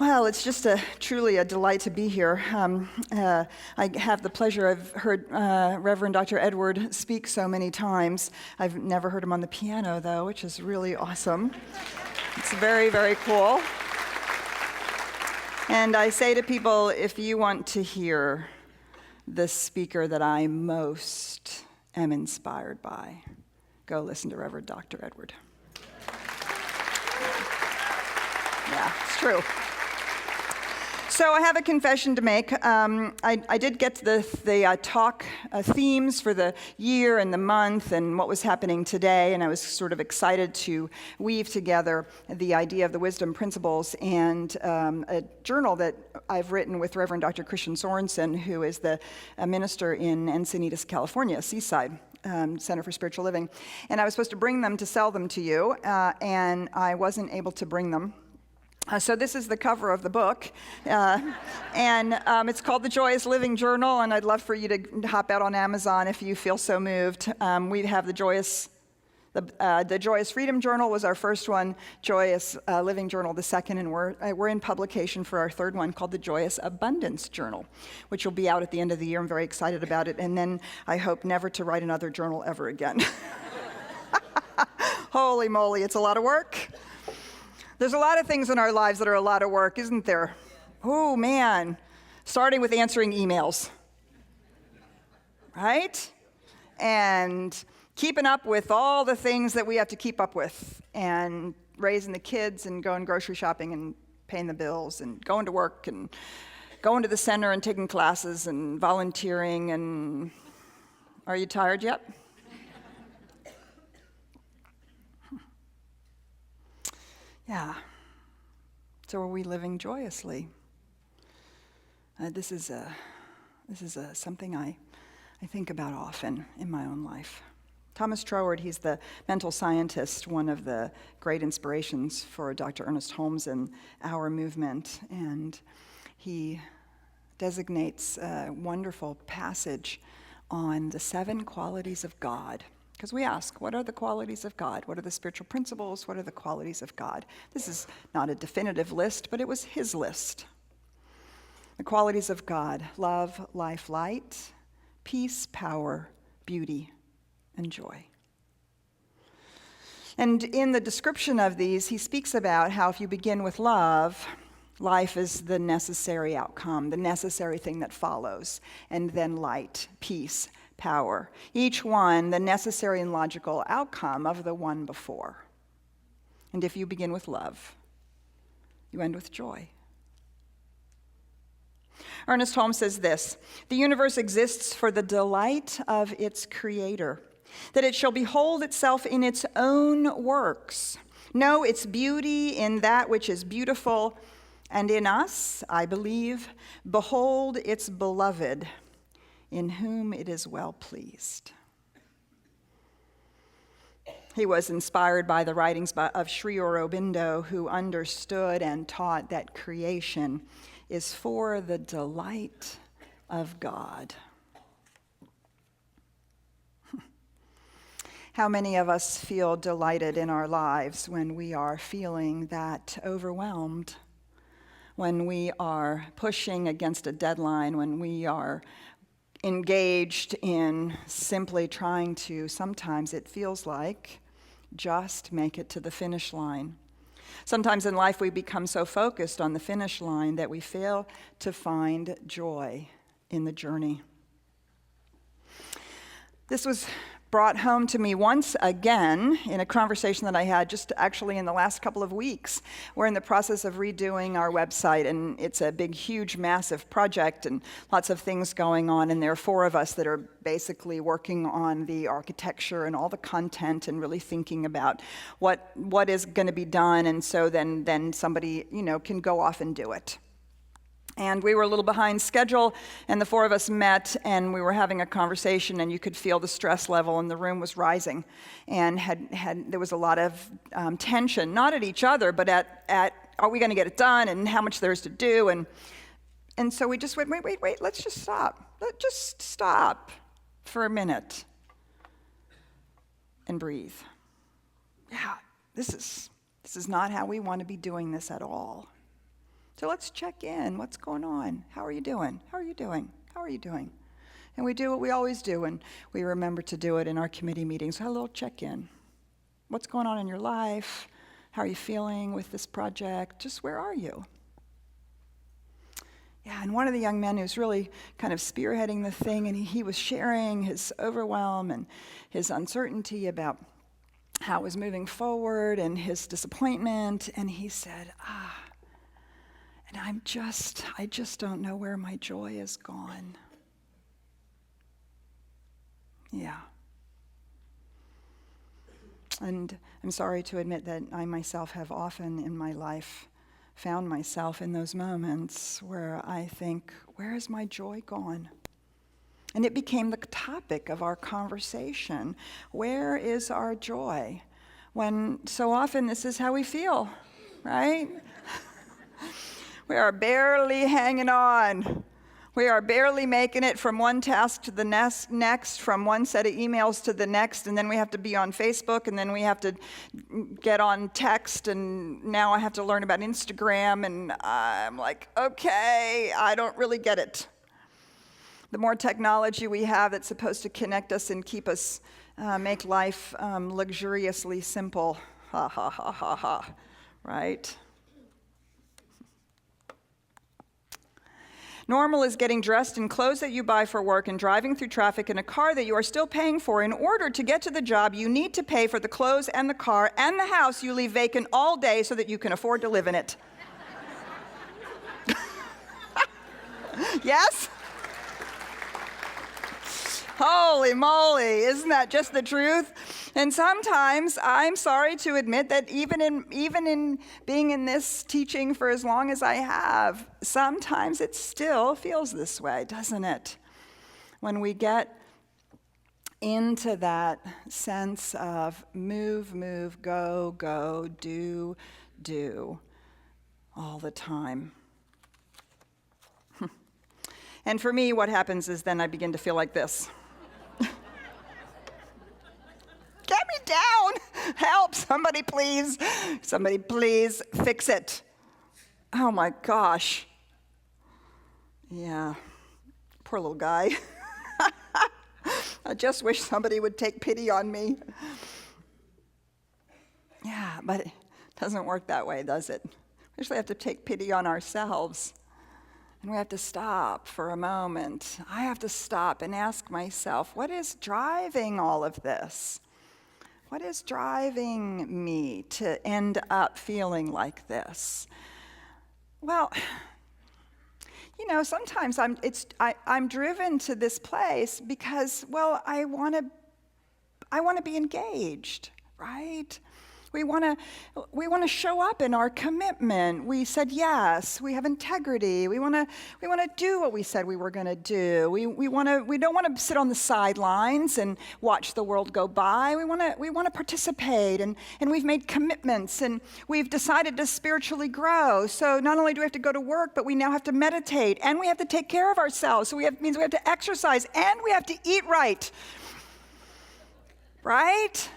Well, it's just truly a delight to be here. I have the pleasure, I've heard Reverend Dr. Edward speak so many times. I've never heard him on the piano, though, which is really awesome. It's very, very cool. And I say to people, if you want to hear the speaker that I most am inspired by, go listen to Reverend Dr. Edward. Yeah, it's true. So I have a confession to make. I did get to the talk themes for the year and the month and what was happening today, and I was sort of excited to weave together the idea of the wisdom principles and a journal that I've written with Reverend Dr. Christian Sorensen, who is the minister in Encinitas, California, Seaside. Center for Spiritual Living. And I was supposed to bring them to sell them to you, and I wasn't able to bring them. So this is the cover of the book, and it's called the Joyous Living Journal, and I'd love for you to hop out on Amazon if you feel so moved. We have the Joyous Freedom Journal was our first one, Joyous Living Journal the second, and we're in publication for our third one called the Joyous Abundance Journal, which will be out at the end of the year. I'm very excited about it, and then I hope never to write another journal ever again. Holy moly, it's a lot of work. There's a lot of things in our lives that are a lot of work, isn't there? Oh, man. Starting with answering emails, right? And keeping up with all the things that we have to keep up with, and raising the kids and going grocery shopping and paying the bills and going to work and going to the center and taking classes and volunteering. And are you tired yet? Yeah. So are we living joyously? This is something I think about often in my own life. Thomas Troward, he's the mental scientist, one of the great inspirations for Dr. Ernest Holmes and our movement, and he designates a wonderful passage on the 7 qualities of God. Because we ask, what are the qualities of God? What are the spiritual principles? What are the qualities of God? This is not a definitive list, but it was his list. The qualities of God: love, life, light, peace, power, beauty, and joy. And in the description of these, he speaks about how if you begin with love, life is the necessary outcome, the necessary thing that follows, and then light, peace, power. Each one the necessary and logical outcome of the one before. And if you begin with love, you end with joy. Ernest Holmes says this: the universe exists for the delight of its creator, that it shall behold itself in its own works, know its beauty in that which is beautiful, and in us, I believe, behold its beloved, in whom it is well pleased. He was inspired by the writings of Sri Aurobindo, who understood and taught that creation is for the delight of God. How many of us feel delighted in our lives when we are feeling that overwhelmed, when we are pushing against a deadline, when we are engaged in simply trying to, sometimes it feels like, just make it to the finish line. Sometimes in life we become so focused on the finish line that we fail to find joy in the journey. This was brought home to me once again in a conversation that I had just actually in the last couple of weeks. We're in the process of redoing our website, and it's a big, huge, massive project and lots of things going on, and there are 4 of us that are basically working on the architecture and all the content and really thinking about what is going to be done, and so then somebody, can go off and do it. And we were a little behind schedule, and the 4 of us met, and we were having a conversation, and you could feel the stress level, and the room was rising, and there was a lot of tension, not at each other, but at are we going to get it done, and how much there's to do, and so we just went, wait, let's just stop. Let's just stop for a minute and breathe. Yeah, this is not how we want to be doing this at all. So let's check in. What's going on? How are you doing? How are you doing? How are you doing? And we do what we always do, and we remember to do it in our committee meetings. A little check-in. What's going on in your life? How are you feeling with this project? Just where are you? Yeah, and one of the young men who's really kind of spearheading the thing, and he was sharing his overwhelm and his uncertainty about how it was moving forward and his disappointment, and he said, and I just don't know where my joy is gone. Yeah. And I'm sorry to admit that I myself have often in my life found myself in those moments where I think, where is my joy gone? And it became the topic of our conversation. Where is our joy? When so often this is how we feel, right? We are barely hanging on. We are barely making it from one task to the next, from one set of emails to the next, and then we have to be on Facebook, and then we have to get on text, and now I have to learn about Instagram, and I'm like, okay, I don't really get it. The more technology we have that's supposed to connect us and keep us, make life luxuriously simple, ha, ha, ha, ha, ha, right? Normal is getting dressed in clothes that you buy for work and driving through traffic in a car that you are still paying for. In order to get to the job, you need to pay for the clothes and the car and the house you leave vacant all day so that you can afford to live in it. Yes? Holy moly, isn't that just the truth? And sometimes I'm sorry to admit that even in being in this teaching for as long as I have, sometimes it still feels this way, doesn't it? When we get into that sense of move, move, go, go, do all the time. And for me, what happens is then I begin to feel like this. Get me down! Help! Somebody please fix it. Oh my gosh. Yeah, poor little guy. I just wish somebody would take pity on me. Yeah, but it doesn't work that way, does it? We usually have to take pity on ourselves. And we have to stop for a moment. I have to stop and ask myself, what is driving all of this? What is driving me to end up feeling like this? Well, you know, sometimes I'm driven to this place because, well, I want to be engaged, right? We want to show up in our commitment. We said yes. We have integrity. We want to do what we said we were going to do. We don't want to sit on the sidelines and watch the world go by. We want to participate, and we've made commitments, and we've decided to spiritually grow. So not only do we have to go to work, but we now have to meditate, and we have to take care of ourselves. So means we have to exercise, and we have to eat right. Right?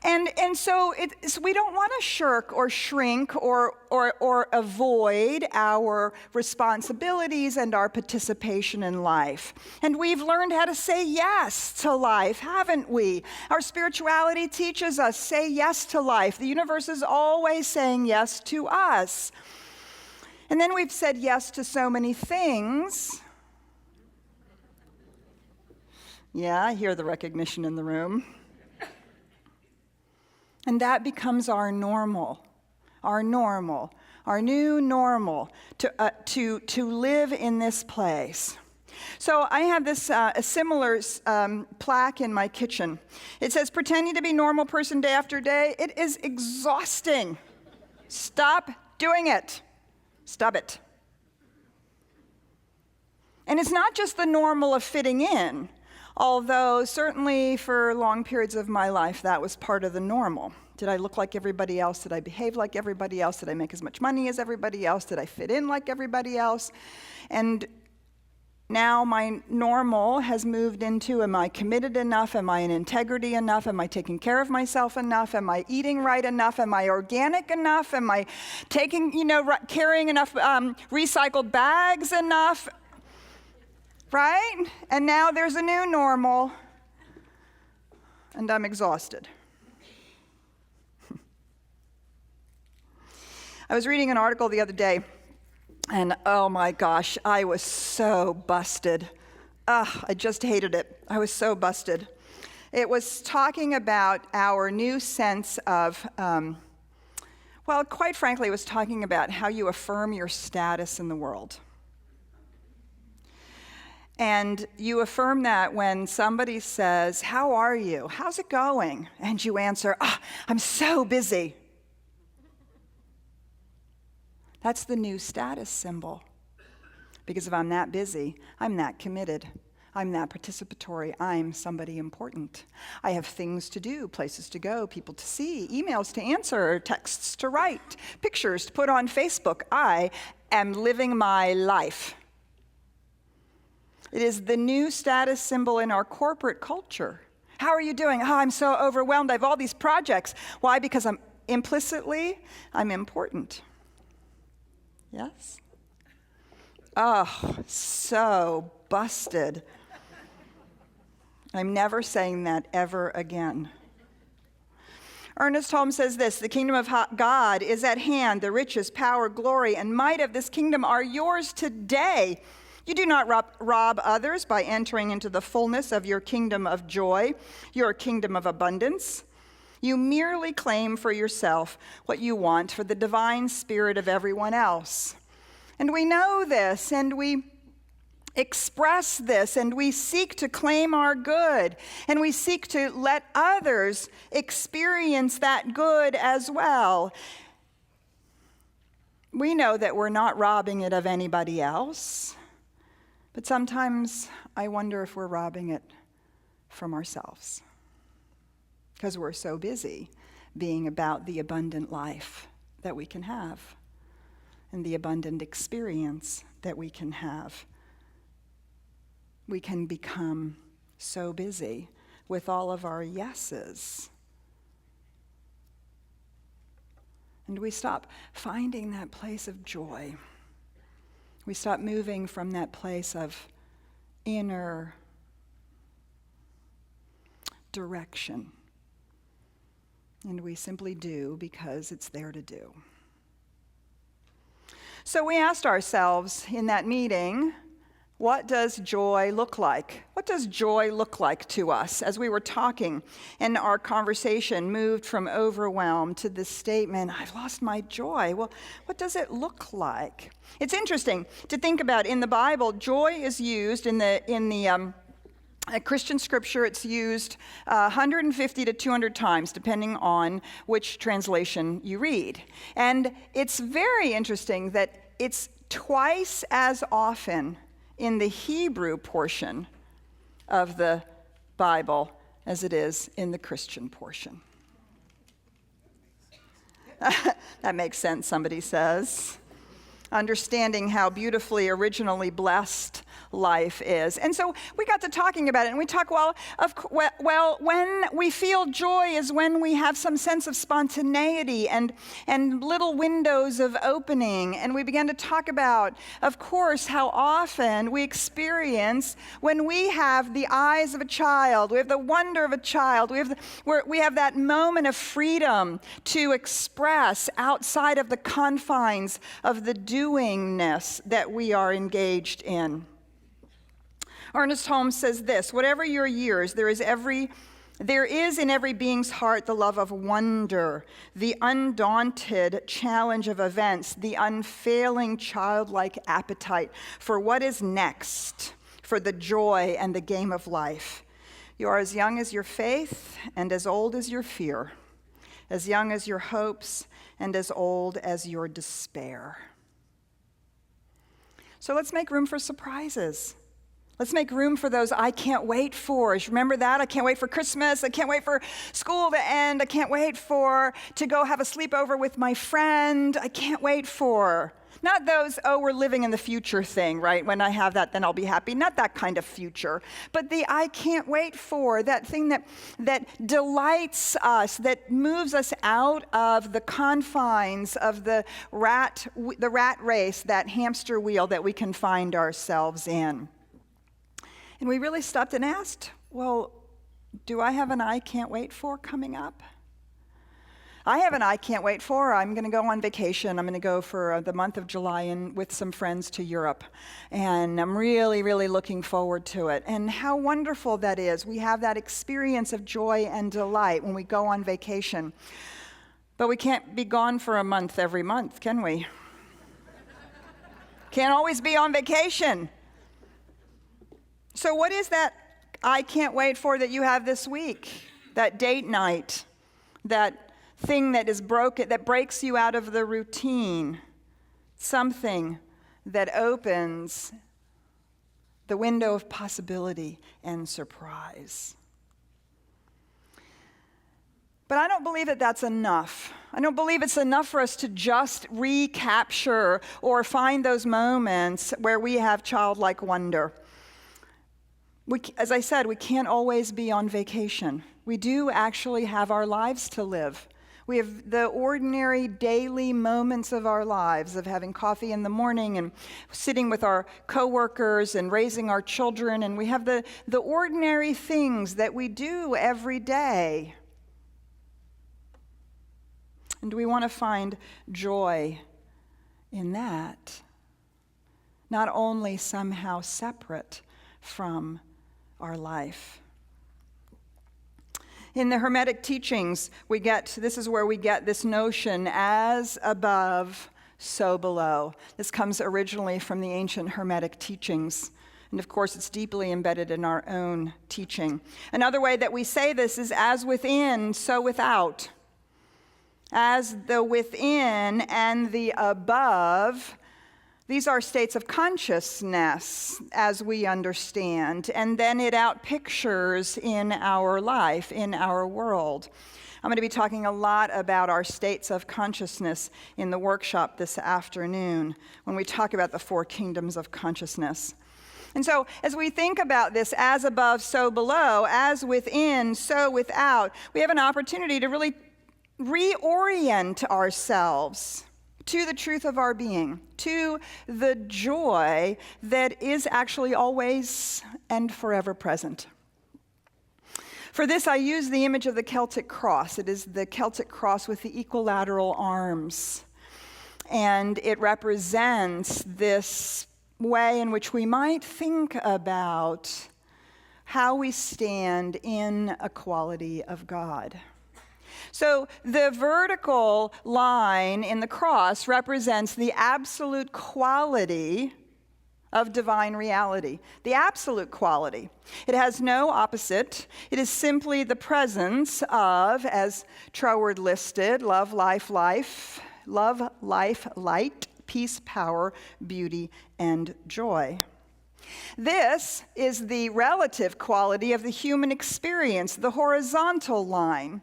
And so we don't want to shirk or shrink or avoid our responsibilities and our participation in life. And we've learned how to say yes to life, haven't we? Our spirituality teaches us, say yes to life. The universe is always saying yes to us. And then we've said yes to so many things. Yeah, I hear the recognition in the room. And that becomes our normal, our new normal to live in this place. So I have this a similar plaque in my kitchen. It says, pretending to be a normal person day after day, it is exhausting. Stop doing it. Stop it. And it's not just the normal of fitting in. Although certainly for long periods of my life, that was part of the normal. Did I look like everybody else? Did I behave like everybody else? Did I make as much money as everybody else? Did I fit in like everybody else? And now my normal has moved into, am I committed enough? Am I in integrity enough? Am I taking care of myself enough? Am I eating right enough? Am I organic enough? Am I taking, carrying enough recycled bags enough? Right? And now there's a new normal, and I'm exhausted. I was reading an article the other day, and oh my gosh, I was so busted. I just hated it. I was so busted. It was talking about our new sense of, quite frankly, it was talking about how you affirm your status in the world. And you affirm that when somebody says, "How are you? How's it going?" And you answer, "I'm so busy." That's the new status symbol. Because if I'm that busy, I'm that committed. I'm that participatory. I'm somebody important. I have things to do, places to go, people to see, emails to answer, texts to write, pictures to put on Facebook. I am living my life. It is the new status symbol in our corporate culture. How are you doing? I'm so overwhelmed. I have all these projects. Why? Because I'm important. Yes? So busted. I'm never saying that ever again. Ernest Holmes says this: the kingdom of God is at hand. The riches, power, glory, and might of this kingdom are yours today. You do not rob others by entering into the fullness of your kingdom of joy, your kingdom of abundance. You merely claim for yourself what you want for the divine spirit of everyone else. And we know this, and we express this, and we seek to claim our good, and we seek to let others experience that good as well. We know that we're not robbing it of anybody else, but sometimes I wonder if we're robbing it from ourselves, because we're so busy being about the abundant life that we can have and the abundant experience that we can have. We can become so busy with all of our yeses, and we stop finding that place of joy. We stop moving from that place of inner direction. And we simply do because it's there to do. So we asked ourselves in that meeting, what does joy look like? What does joy look like to us? As we were talking, and our conversation moved from overwhelm to this statement, I've lost my joy. Well, what does it look like? It's interesting to think about. In the Bible, joy is used in the Christian scripture. It's used 150 to 200 times, depending on which translation you read. And it's very interesting that it's twice as often in the Hebrew portion of the Bible as it is in the Christian portion. That makes sense, somebody says. Understanding how beautifully originally blessed life is. And so we got to talking about it, and we talk, when we feel joy is when we have some sense of spontaneity and little windows of opening. And we began to talk about, of course, how often we experience when we have the eyes of a child, we have the wonder of a child, we have that moment of freedom to express outside of the confines of the doingness that we are engaged in. Ernest Holmes says this: whatever your years, there is in every being's heart the love of wonder, the undaunted challenge of events, the unfailing childlike appetite for what is next, for the joy and the game of life. You are as young as your faith and as old as your fear, as young as your hopes and as old as your despair. So let's make room for surprises. Let's make room for those I can't wait fors. Remember that? I can't wait for Christmas. I can't wait for school to end. I can't wait to go have a sleepover with my friend. I can't wait for. Not those, oh, we're living in the future thing, right? When I have that, then I'll be happy. Not that kind of future. But the I can't wait for, that thing that delights us, that moves us out of the confines of the rat race, that hamster wheel that we can find ourselves in. And we really stopped and asked, well, do I have an I can't wait for coming up? I have an I can't wait for. I'm going to go on vacation. I'm going to go for the month of July with some friends to Europe. And I'm really, really looking forward to it. And how wonderful that is. We have that experience of joy and delight when we go on vacation. But we can't be gone for a month every month, can we? Can't always be on vacation. So what is that I can't wait for that you have this week? That date night, that thing that breaks you out of the routine, something that opens the window of possibility and surprise. But I don't believe that that's enough. I don't believe it's enough for us to just recapture or find those moments where we have childlike wonder. As I said, we can't always be on vacation. We do actually have our lives to live. We have the ordinary daily moments of our lives of having coffee in the morning and sitting with our coworkers and raising our children. And we have the ordinary things that we do every day. And we want to find joy in that, not only somehow separate from our life. In the Hermetic teachings, this is where we get this notion, as above, so below. This comes originally from the ancient Hermetic teachings. And of course, it's deeply embedded in our own teaching. Another way that we say this is, as within, so without. As the within and the above, these are states of consciousness as we understand, and then it outpictures in our life, in our world. I'm going to be talking a lot about our states of consciousness in the workshop this afternoon when we talk about the four kingdoms of consciousness. And so as we think about this, as above, so below, as within, so without, we have an opportunity to really reorient ourselves to the truth of our being, to the joy that is actually always and forever present. For this, I use the image of the Celtic cross. It is the Celtic cross with the equilateral arms. And it represents this way in which we might think about how we stand in equality of God. So the vertical line in the cross represents the absolute quality of divine reality, the absolute quality. It has no opposite. It is simply the presence of, as Troward listed, love, life, light, peace, power, beauty, and joy. This is the relative quality of the human experience, the horizontal line.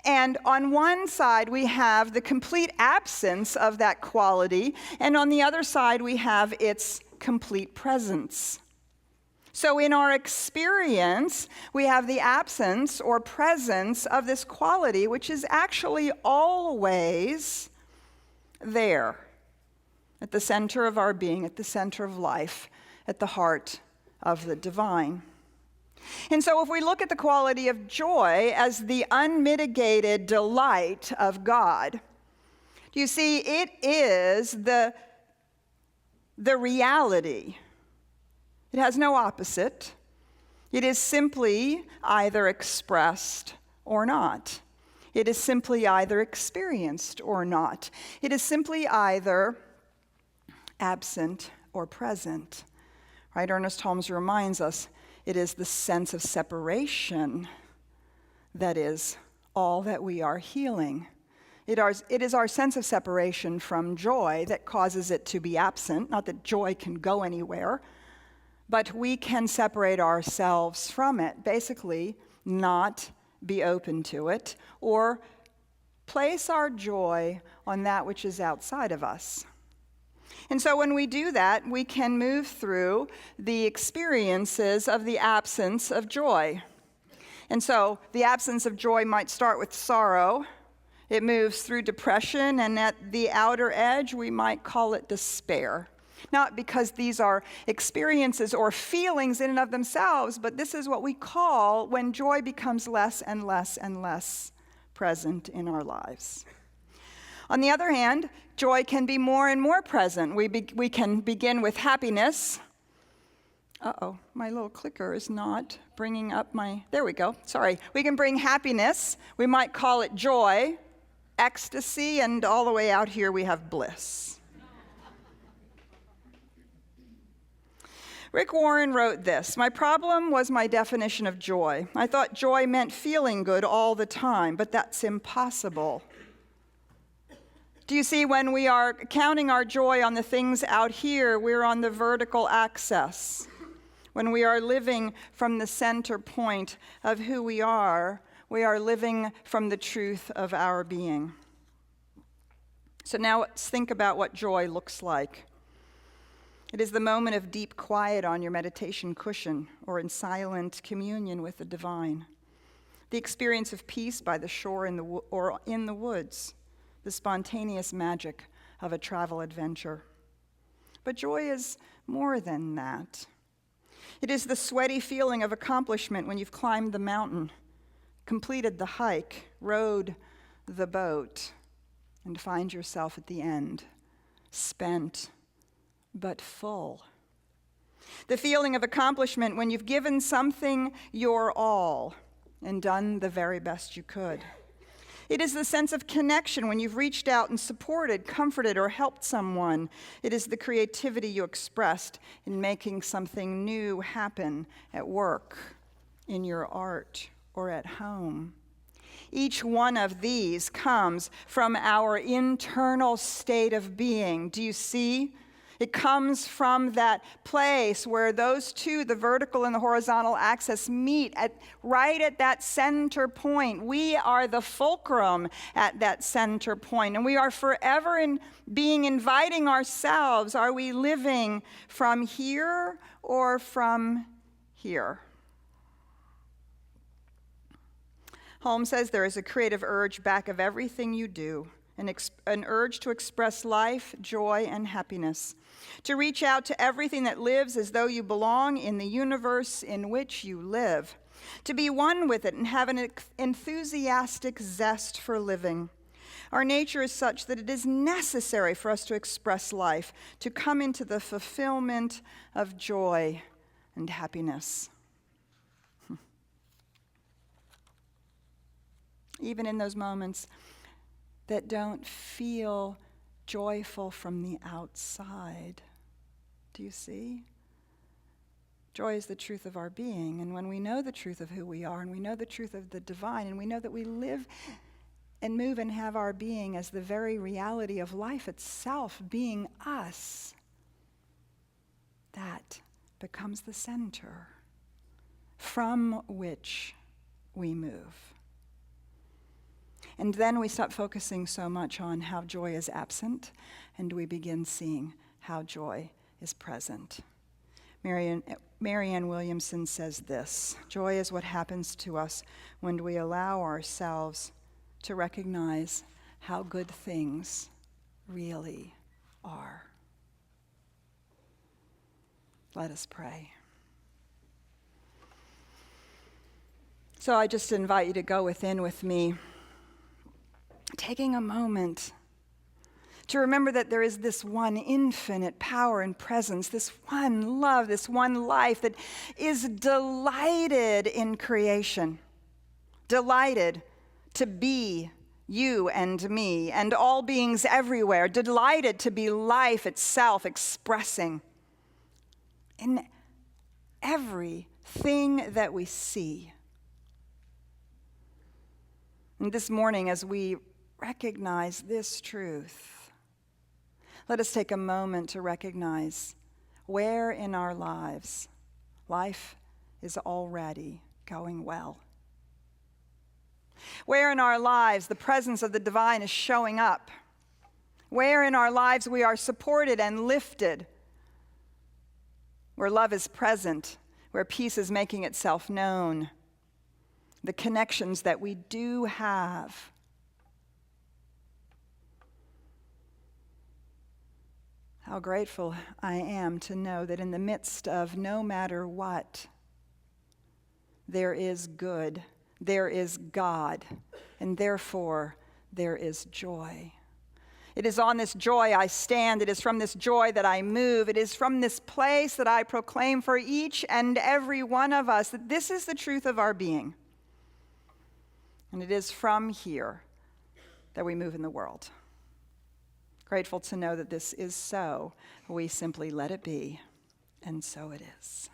And on one side, we have the complete absence of that quality, and on the other side, we have its complete presence. So in our experience, we have the absence or presence of this quality, which is actually always there, at the center of our being, at the center of life, at the heart of the divine. And so if we look at the quality of joy as the unmitigated delight of God, you see, it is the reality. It has no opposite. It is simply either expressed or not. It is simply either experienced or not. It is simply either absent or present. Right? Ernest Holmes reminds us it is the sense of separation that is all that we are healing. It is our sense of separation from joy that causes it to be absent. Not that joy can go anywhere, but we can separate ourselves from it, basically not be open to it, or place our joy on that which is outside of us. And so when we do that, we can move through the experiences of the absence of joy. And so the absence of joy might start with sorrow. It moves through depression, and at the outer edge, we might call it despair. Not because these are experiences or feelings in and of themselves, but this is what we call when joy becomes less and less and less present in our lives. On the other hand, joy can be more and more present. We can begin with happiness. Uh-oh, my little clicker is not bringing up there we go, sorry. We can bring happiness. We might call it joy, ecstasy, and all the way out here we have bliss. Rick Warren wrote this: "My problem was my definition of joy. I thought joy meant feeling good all the time, but that's impossible." Do you see, when we are counting our joy on the things out here, we're on the vertical axis. When we are living from the center point of who we are living from the truth of our being. So now let's think about what joy looks like. It is the moment of deep quiet on your meditation cushion or in silent communion with the divine. The experience of peace by the shore or in the woods. The spontaneous magic of a travel adventure. But joy is more than that. It is the sweaty feeling of accomplishment when you've climbed the mountain, completed the hike, rowed the boat, and find yourself at the end, spent but full. The feeling of accomplishment when you've given something your all and done the very best you could. It is the sense of connection when you've reached out and supported, comforted, or helped someone. It is the creativity you expressed in making something new happen at work, in your art, or at home. Each one of these comes from our internal state of being. Do you see? It comes from that place where those two, the vertical and the horizontal axis, meet right at that center point. We are the fulcrum at that center point, and we are forever inviting ourselves. Are we living from here or from here? Holmes says there is a creative urge back of everything you do, an urge to express life, joy, and happiness. To reach out to everything that lives as though you belong in the universe in which you live. To be one with it and have an enthusiastic zest for living. Our nature is such that it is necessary for us to express life, to come into the fulfillment of joy and happiness. Even in those moments that don't feel joyful from the outside. Do you see? Joy is the truth of our being, and when we know the truth of who we are, and we know the truth of the divine, and we know that we live and move and have our being as the very reality of life itself, being us, that becomes the center from which we move. And then we stop focusing so much on how joy is absent, and we begin seeing how joy is present. Marianne Williamson says this: joy is what happens to us when we allow ourselves to recognize how good things really are. Let us pray. So I just invite you to go within with me, taking a moment to remember that there is this one infinite power and presence, this one love, this one life that is delighted in creation, delighted to be you and me and all beings everywhere, delighted to be life itself expressing in everything that we see. And this morning, as we recognize this truth, let us take a moment to recognize where in our lives life is already going well. Where in our lives the presence of the divine is showing up where in our lives we are supported and lifted, where love is present, where peace is making itself known, the connections that we do have. How grateful I am to know that in the midst of no matter what, there is good, there is God, and therefore there is joy. It is on this joy I stand. It is from this joy that I move. It is from this place that I proclaim for each and every one of us that this is the truth of our being. And it is from here that we move in the world. Grateful to know that this is so. We simply let it be, and so it is.